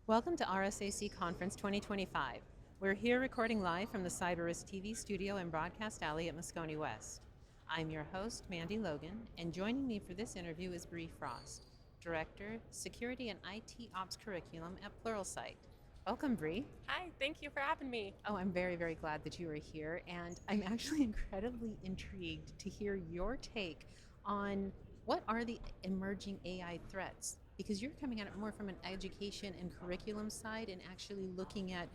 Welcome to RSAC Conference 2025. We're here recording live from the Cyberist TV studio and broadcast alley at Moscone West. I'm your host, Mandy Logan, and joining me for this interview is Bri Frost, Director, Security and IT Ops Curriculum at Pluralsight. Welcome, Bri. Hi, thank you for having me. Oh, I'm very, very glad that you are here, and I'm actually incredibly intrigued to hear your take on what are the emerging AI threats, because you're coming at it more from an education and curriculum side and actually looking at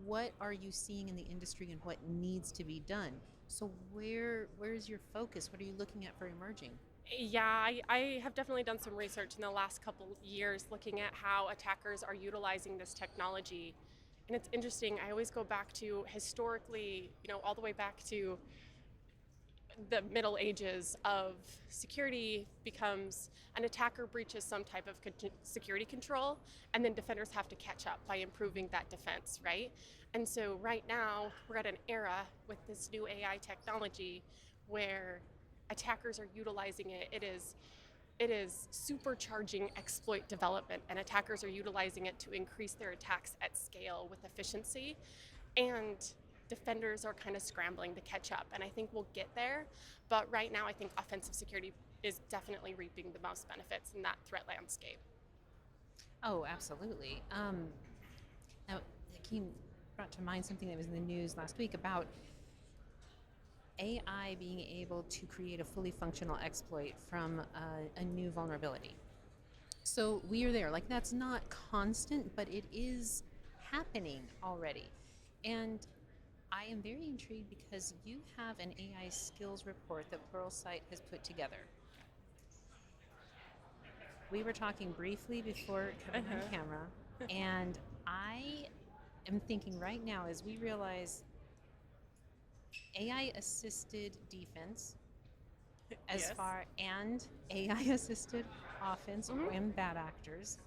what are you seeing in the industry and what needs to be done. So where's your focus? What are you looking at for emerging? Yeah, I have definitely done some research in the last couple years looking at how attackers are utilizing this technology. And it's interesting, I always go back to historically, all the way back to the Middle Ages of security becomes an attacker breaches some type of security control, and then defenders have to catch up by improving that defense, right? And so right now we're at an era with this new AI technology where attackers are utilizing it. It is supercharging exploit development, and attackers are utilizing it to increase their attacks at scale with efficiency. And defenders are kind of scrambling to catch up, and I think we'll get there. But right now, I think offensive security is definitely reaping the most benefits in that threat landscape. Oh, absolutely. Now, it brought to mind something that was in the news last week about AI being able to create a fully functional exploit from a new vulnerability. So we are there. Like, that's not constant, but it is happening already. And I am very intrigued because you have an AI skills report that Pluralsight has put together. We were talking briefly before coming on camera, and I am thinking right now as we realize AI assisted defense as Yes. far and AI assisted offense when bad actors.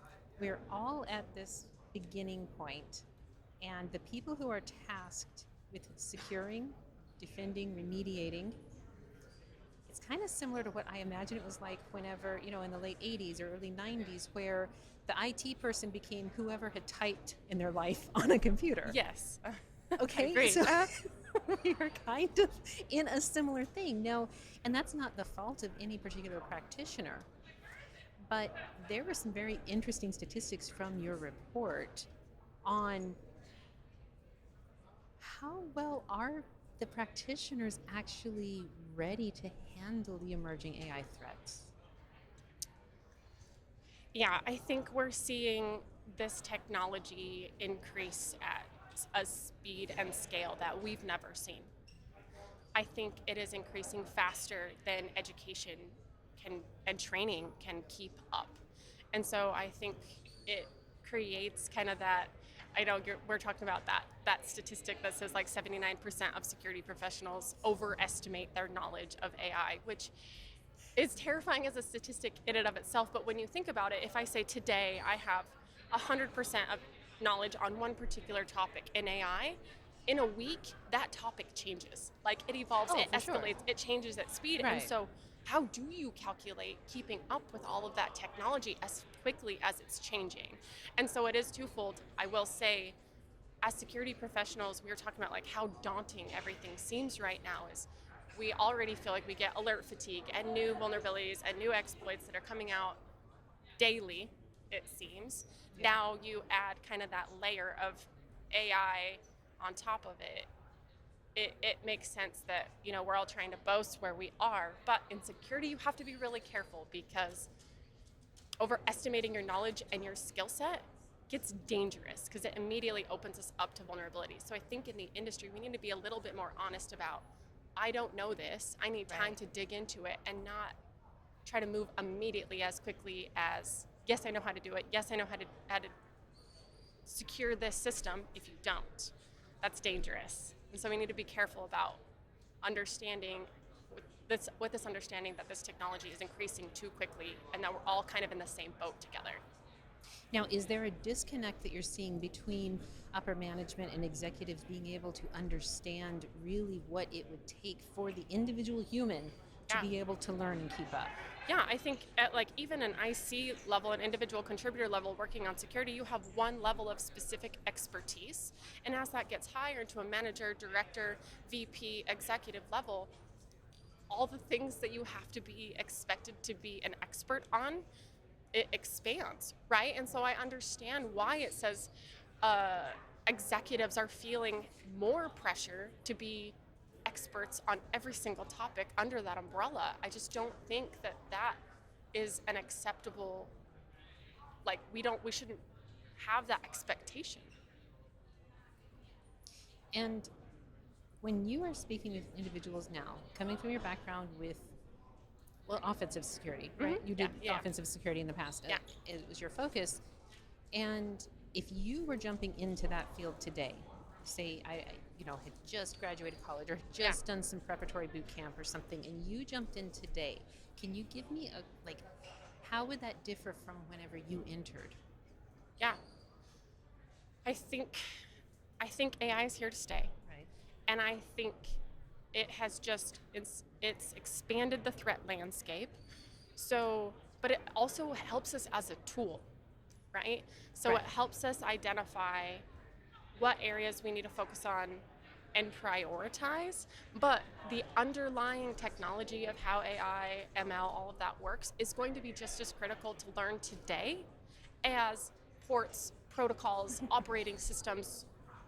We're all at this beginning point, and the people who are tasked with securing, defending, remediating, it's kind of similar to what I imagine it was like whenever, in the late 80s or early 90s, where the IT person became whoever had typed in their life on a computer. Yes. Okay, Agree. so we are kind of in a similar thing. Now, and that's not the fault of any particular practitioner, but there were some very interesting statistics from your report on how well are the practitioners actually ready to handle the emerging AI threats? Yeah, I think we're seeing this technology increase at a speed and scale that we've never seen. I think it is increasing faster than education can and training can keep up. And so I think it creates kind of that. I know we're talking about that statistic that says like 79% of security professionals overestimate their knowledge of AI, which is terrifying as a statistic in and of itself. But when you think about it, if I say today I have 100% of knowledge on one particular topic in AI, in a week that topic changes. Like it evolves, it For sure. escalates, it changes at speed. And Right. so how do you calculate keeping up with all of that technology as quickly as it's changing? And so it is twofold. I will say, as security professionals, we were talking about like how daunting everything seems right now. Is we already feel like we get alert fatigue and new vulnerabilities and new exploits that are coming out daily, it seems. Yeah. Now you add kind of that layer of AI on top of it. It makes sense that, we're all trying to boast where we are, but in security you have to be really careful because overestimating your knowledge and your skill set gets dangerous because it immediately opens us up to vulnerability. So I think in the industry we need to be a little bit more honest about, I don't know this, I need time Right. to dig into it, and not try to move immediately as quickly as, yes, I know how to do it, yes, I know how to secure this system. If you don't, that's dangerous. And so we need to be careful about understanding with this understanding that this technology is increasing too quickly and that we're all kind of in the same boat together. Now, is there a disconnect that you're seeing between upper management and executives being able to understand really what it would take for the individual human to Yeah. be able to learn and keep up? Yeah, I think at like even an IC level, an individual contributor level working on security, you have one level of specific expertise. And as that gets higher into a manager, director, VP, executive level, all the things that you have to be expected to be an expert on, it expands, right? And so I understand why it says uh, executives are feeling more pressure to be experts on every single topic under that umbrella. I just don't think that that is an acceptable, like we shouldn't have that expectation. And when you are speaking with individuals now, coming from your background with, well, offensive security, right? You Yeah, did yeah, offensive security in the past. yeah, It was your focus. And if you were jumping into that field today, say had just graduated college or had yeah, just done some preparatory boot camp or something, and you jumped in today, can you give me a like, how would that differ from whenever you entered? yeah. I think I think AI is here to stay. Right. And I think it has just it's expanded the threat landscape. So, but it also helps us as a tool, right? So Right. it helps us identify what areas we need to focus on and prioritize, but the underlying technology of how AI, ML, all of that works is going to be just as critical to learn today as ports, protocols, operating systems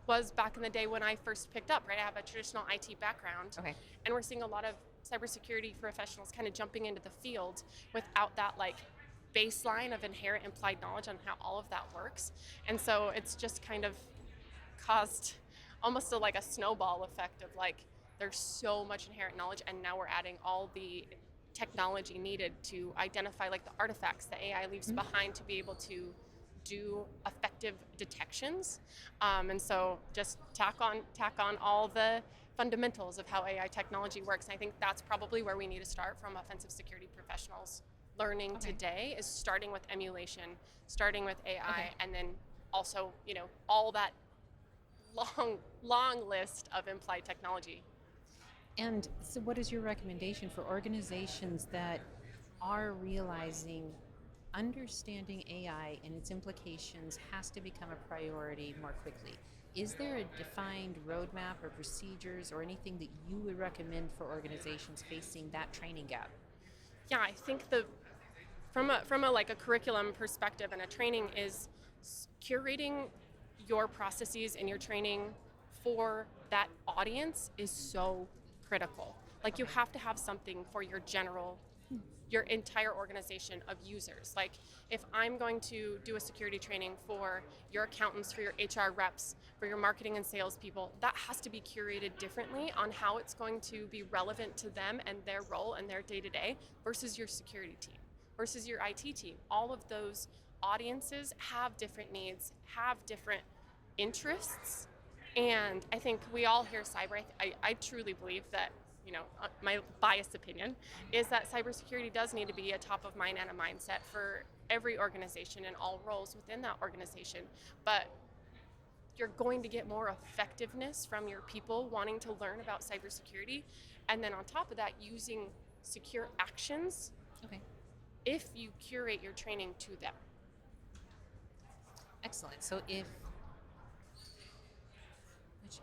was back in the day when I first picked up, right? I have a traditional IT background, Okay. and we're seeing a lot of cybersecurity professionals kind of jumping into the field without that like baseline of inherent implied knowledge on how all of that works. And so it's just kind of caused almost like a snowball effect of like there's so much inherent knowledge, and now we're adding all the technology needed to identify like the artifacts that AI leaves behind to be able to do effective detections. And so just tack on all the fundamentals of how AI technology works. And I think that's probably where we need to start from offensive security professionals learning Okay. today, is starting with emulation, starting with AI, Okay. and then also, all that long list of implied technology. And so, what is your recommendation for organizations that are realizing understanding AI and its implications has to become a priority more quickly? Is there a defined roadmap or procedures or anything that you would recommend for organizations facing that training gap? Yeah, I think the from a like a curriculum perspective and a training is curating your processes and your training for that audience is so critical. Like you Okay. have to have something for your entire organization of users. Like if I'm going to do a security training for your accountants, for your HR reps, for your marketing and sales people, that has to be curated differently on how it's going to be relevant to them and their role and their day-to-day versus your security team, versus your IT team. All of those audiences have different needs, have different interests. And I think we all hear cyber. I truly believe that, my biased opinion is that cybersecurity does need to be a top of mind and a mindset for every organization and all roles within that organization. But you're going to get more effectiveness from your people wanting to learn about cybersecurity. And then on top of that, using secure actions Okay. if you curate your training to them. Excellent. So, which,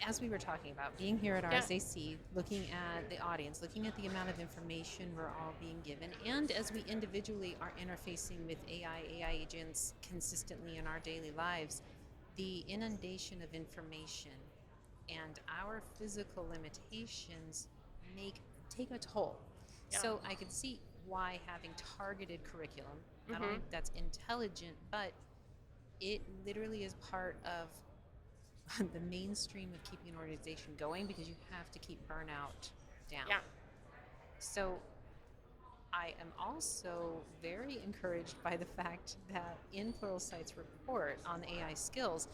as we were talking about, being here at Yeah. RSAC, looking at the audience, looking at the amount of information we're all being given, and as we individually are interfacing with AI agents consistently in our daily lives, the inundation of information and our physical limitations make take a toll. Yeah. So I could see why having targeted curriculum, not only Mm-hmm. that's intelligent, but it literally is part of the mainstream of keeping an organization going, because you have to keep burnout down. Yeah. So I am also very encouraged by the fact that in Pluralsight's report on the AI skills,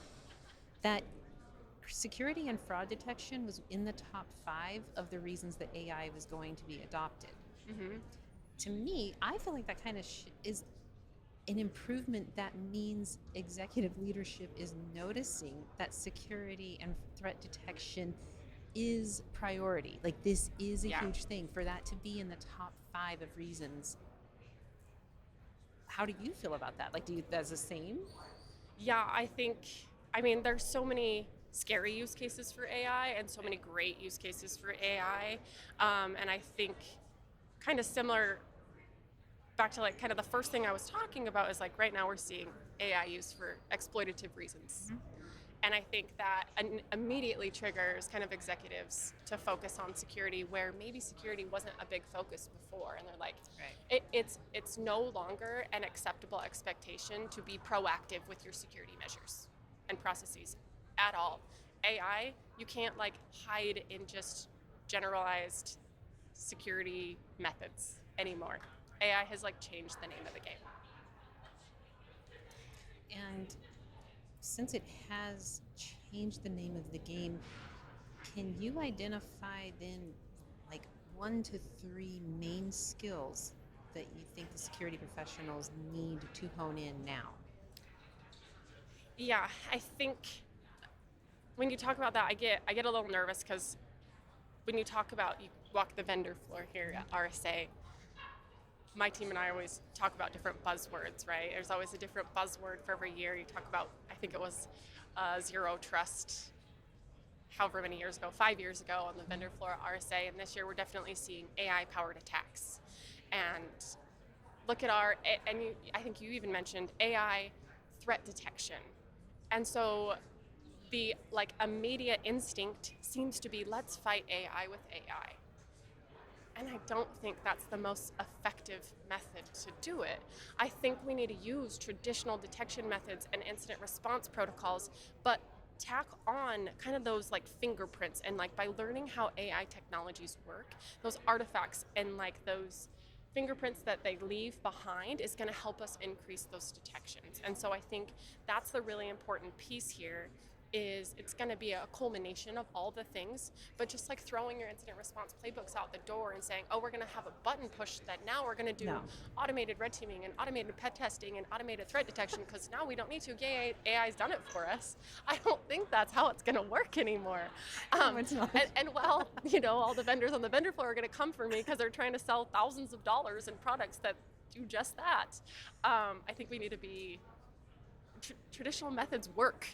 that security and fraud detection was in the top 5 of the reasons that AI was going to be adopted. Mm-hmm. To me, I feel like that kind of is an improvement. That means executive leadership is noticing that security and threat detection is priority. Like, this is a Yeah. huge thing. For that to be in the top 5 of reasons. How do you feel about that? Like, do you, that's the same? Yeah, I mean, there's so many scary use cases for AI and so many great use cases for AI. And I think kind of similar back to like kind of the first thing I was talking about is like right now we're seeing AI used for exploitative reasons. Mhm. And I think that immediately triggers kind of executives to focus on security where maybe security wasn't a big focus before. And they're like, Right. it's no longer an acceptable expectation to be proactive with your security measures and processes at all. AI, you can't like hide in just generalized security methods anymore. AI has like changed the name of the game. And since it has changed the name of the game, can you identify then like 1 to 3 main skills that you think the security professionals need to hone in now? Yeah, I think when you talk about that, I get a little nervous because when you talk about you walk the vendor floor here at RSA, my team and I always talk about different buzzwords, right? There's always a different buzzword for every year. You talk about, I think it was zero trust, however many years ago, 5 years ago on the vendor floor at RSA, and this year we're definitely seeing AI-powered attacks. And look at I think you even mentioned AI threat detection. And so the like immediate instinct seems to be let's fight AI with AI. And I don't think that's the most effective method to do it. I think we need to use traditional detection methods and incident response protocols, but tack on kind of those like fingerprints and like by learning how AI technologies work, those artifacts and like those fingerprints that they leave behind is going to help us increase those detections. And so I think that's the really important piece here is it's going to be a culmination of all the things, but just like throwing your incident response playbooks out the door and saying, oh, we're going to have a button push that now we're going to do No. automated red teaming and automated pet testing and automated threat detection because now we don't need to. Yay, AI's done it for us. I don't think that's how it's going to work anymore. No, it's not. And while, you know, all the vendors on the vendor floor are going to come for me because they're trying to sell thousands of dollars in products that do just that, I think we need to be, traditional methods work.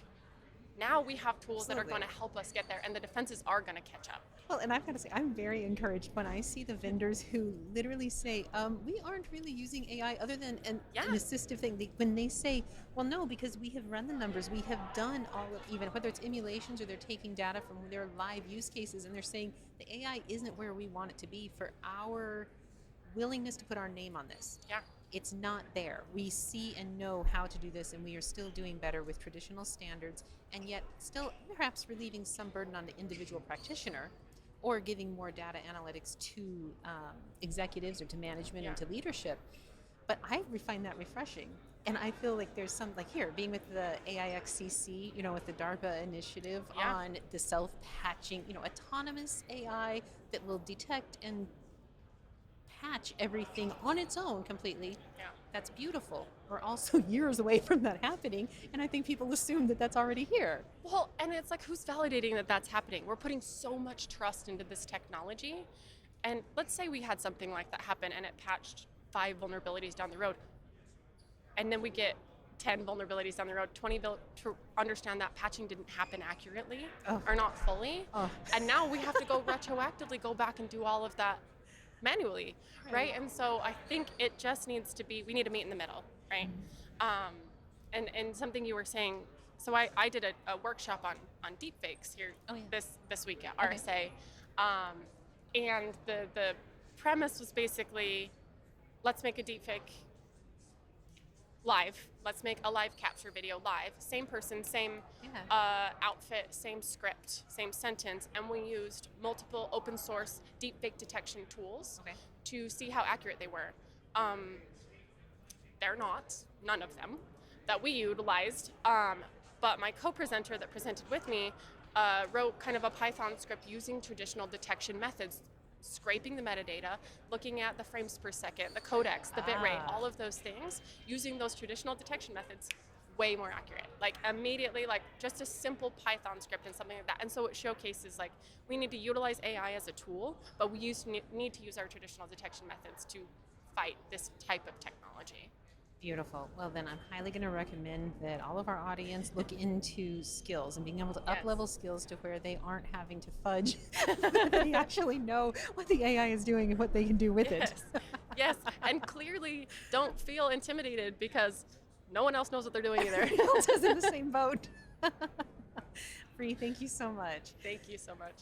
Now we have tools that are Absolutely. going to help us get there, and the defenses are going to catch up. Well, and I've got to say, I'm very encouraged when I see the vendors who literally say, we aren't really using AI other than an assistive thing. When they say, well, no, because we have run the numbers, we have done all of, even whether it's emulations or they're taking data from their live use cases, and they're saying the AI isn't where we want it to be for our willingness to put our name on this. Yeah. It's not there. We see and know how to do this, and we are still doing better with traditional standards, and yet still perhaps relieving some burden on the individual practitioner or giving more data analytics to executives or to management and to leadership. But I find that refreshing. And I feel like there's some, like here, being with the AIXCC, you know, with the DARPA initiative on the self-patching, you know, autonomous AI that will detect and patch everything on its own completely. Yeah. That's beautiful. We're also years away from that happening, and I think people assume that that's already here. Well, and it's like, who's validating that that's happening? We're putting so much trust into this technology, and let's say we had something like that happen and it patched 5 vulnerabilities down the road, and then we get 10 vulnerabilities down the road, 20 to understand that patching didn't happen accurately or not fully, and now we have to go retroactively go back and do all of that manually, right? And so I think it just needs to be, we need to meet in the middle, right? And something you were saying, so I did a workshop on deepfakes here this week at RSA, and the premise was basically, let's make a deepfake live. Let's make a live capture video live. Same person, same outfit, same script, same sentence, and we used multiple open source deepfake detection tools to see how accurate they were. They're not, none of them, that we utilized, but my co-presenter that presented with me wrote kind of a Python script using traditional detection methods, scraping the metadata, looking at the frames per second, the codecs, the bitrate, all of those things, using those traditional detection methods, way more accurate. Like immediately, like just a simple Python script and something like that. And so it showcases like we need to utilize AI as a tool, but we need to use our traditional detection methods to fight this type of technology. Beautiful. Well, then I'm highly going to recommend that all of our audience look into skills and being able to Yes. up-level skills to where they aren't having to fudge. They actually know what the AI is doing and what they can do with Yes. it. Yes, and clearly don't feel intimidated because no one else knows what they're doing either. Everyone else is in the same boat. Bri, thank you so much. Thank you so much.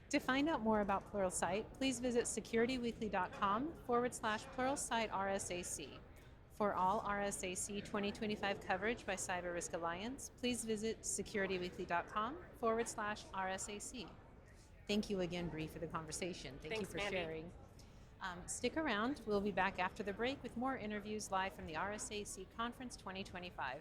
To find out more about Pluralsight, please visit securityweekly.com/Pluralsight RSAC. For all RSAC 2025 coverage by Cyber Risk Alliance, please visit securityweekly.com/RSAC. Thank you again, Bri, for the conversation. Thank Thanks, you for Mandy. sharing. Stick around. We'll be back after the break with more interviews live from the RSAC Conference 2025.